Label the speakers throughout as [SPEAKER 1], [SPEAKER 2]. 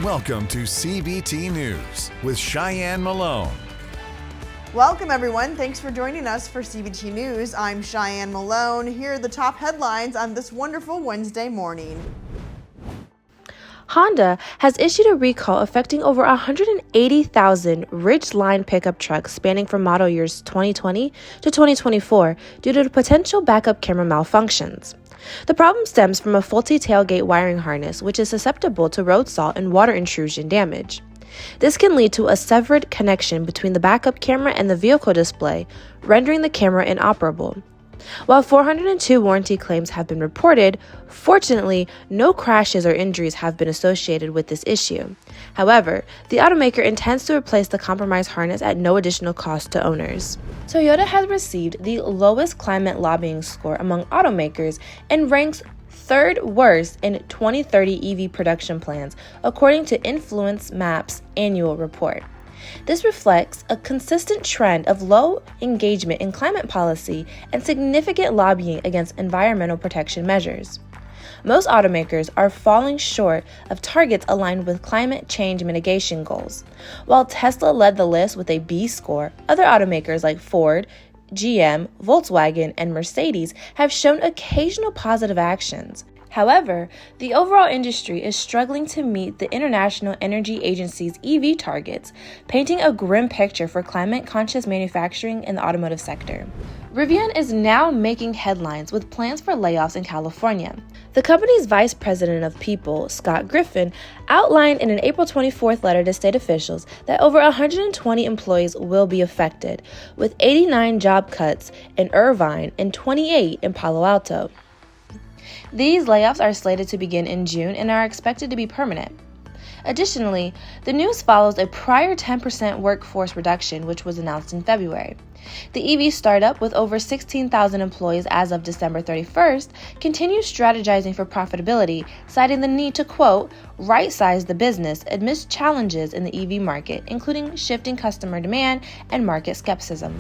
[SPEAKER 1] Welcome to CBT News with Cheyenne Malone.
[SPEAKER 2] Welcome, everyone. Thanks for joining us for CBT News. I'm Cheyenne Malone. Here are the top headlines on this wonderful Wednesday morning.
[SPEAKER 3] Honda has issued a recall affecting over 180,000 Ridgeline pickup trucks spanning from model years 2020 to 2024 due to potential backup camera malfunctions. The problem stems from a faulty tailgate wiring harness, which is susceptible to road salt and water intrusion damage. This can lead to a severed connection between the backup camera and the vehicle display, rendering the camera inoperable. While 402 warranty claims have been reported, fortunately, no crashes or injuries have been associated with this issue. However, the automaker intends to replace the compromised harness at no additional cost to owners. Toyota has received the lowest climate lobbying score among automakers and ranks third worst in 2030 EV production plans, according to Influence Map's annual report. This reflects a consistent trend of low engagement in climate policy and significant lobbying against environmental protection measures. Most automakers are falling short of targets aligned with climate change mitigation goals. While Tesla led the list with a B score, other automakers like Ford, GM, Volkswagen, and Mercedes have shown occasional positive actions. However, the overall industry is struggling to meet the International Energy Agency's EV targets, painting a grim picture for climate-conscious manufacturing in the automotive sector. Rivian is now making headlines with plans for layoffs in California. The company's vice president of people, Scott Griffin, outlined in an April 24th letter to state officials that over 120 employees will be affected, with 89 job cuts in Irvine and 28 in Palo Alto. These layoffs are slated to begin in June and are expected to be permanent. Additionally, the news follows a prior 10% workforce reduction, which was announced in February. The EV startup, with over 16,000 employees as of December 31st, continues strategizing for profitability, citing the need to, quote, right-size the business amidst challenges in the EV market, including shifting customer demand and market skepticism.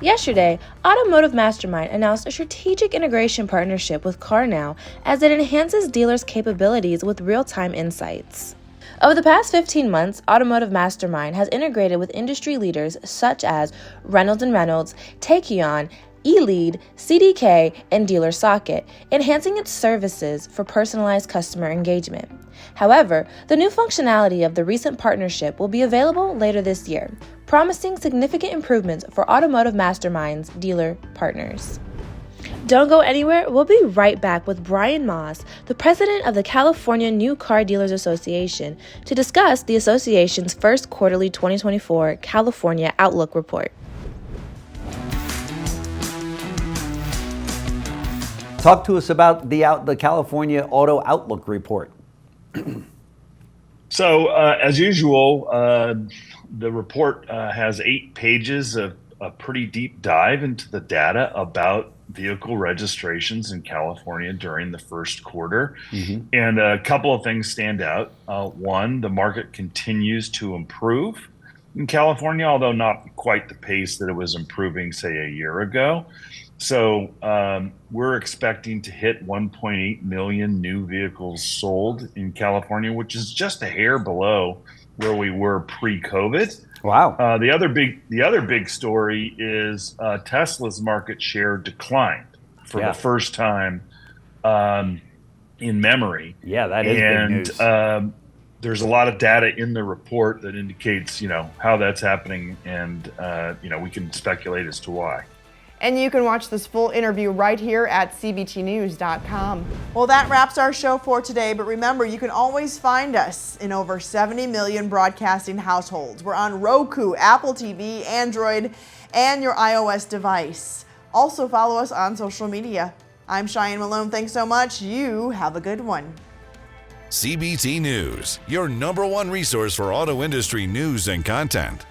[SPEAKER 3] Yesterday, Automotivemastermind announced a strategic integration partnership with Carnow as it enhances dealers' capabilities with real-time insights. Over the past 15 months, Automotivemastermind has integrated with industry leaders such as Reynolds & Reynolds, Takeon, eLead, CDK, and Dealer Socket, enhancing its services for personalized customer engagement. However, the new functionality of the recent partnership will be available later this year, promising significant improvements for Automotivemastermind's dealer partners. Don't go anywhere. We'll be right back with Brian Moss, the president of the California New Car Dealers Association, to discuss the association's first quarterly 2024 California Outlook report.
[SPEAKER 4] Talk to us about the California Auto Outlook report.
[SPEAKER 5] So, as usual, the report has 8 pages of a pretty deep dive into the data about vehicle registrations in California during the first quarter. And a couple of things stand out. One, the market continues to improve in California, although not quite the pace that it was improving, say, a year ago. So we're expecting to hit 1.8 million new vehicles sold in California, which is just a hair below where we were pre-COVID.
[SPEAKER 4] Wow.
[SPEAKER 5] The other big story is Tesla's market share declined for the first time in memory.
[SPEAKER 4] Yeah, that is big news.
[SPEAKER 5] And there's a lot of data in the report that indicates, how that's happening, and we can speculate as to why.
[SPEAKER 2] And you can watch this full interview right here at cbtnews.com. Well, that wraps our show for today, but remember, you can always find us in over 70 million broadcasting households. We're on Roku, Apple TV, Android, and your iOS device. Also follow us on social media. I'm Cheyenne Malone. Thanks so much. You have a good one.
[SPEAKER 1] CBT News, your #1 resource for auto industry news and content.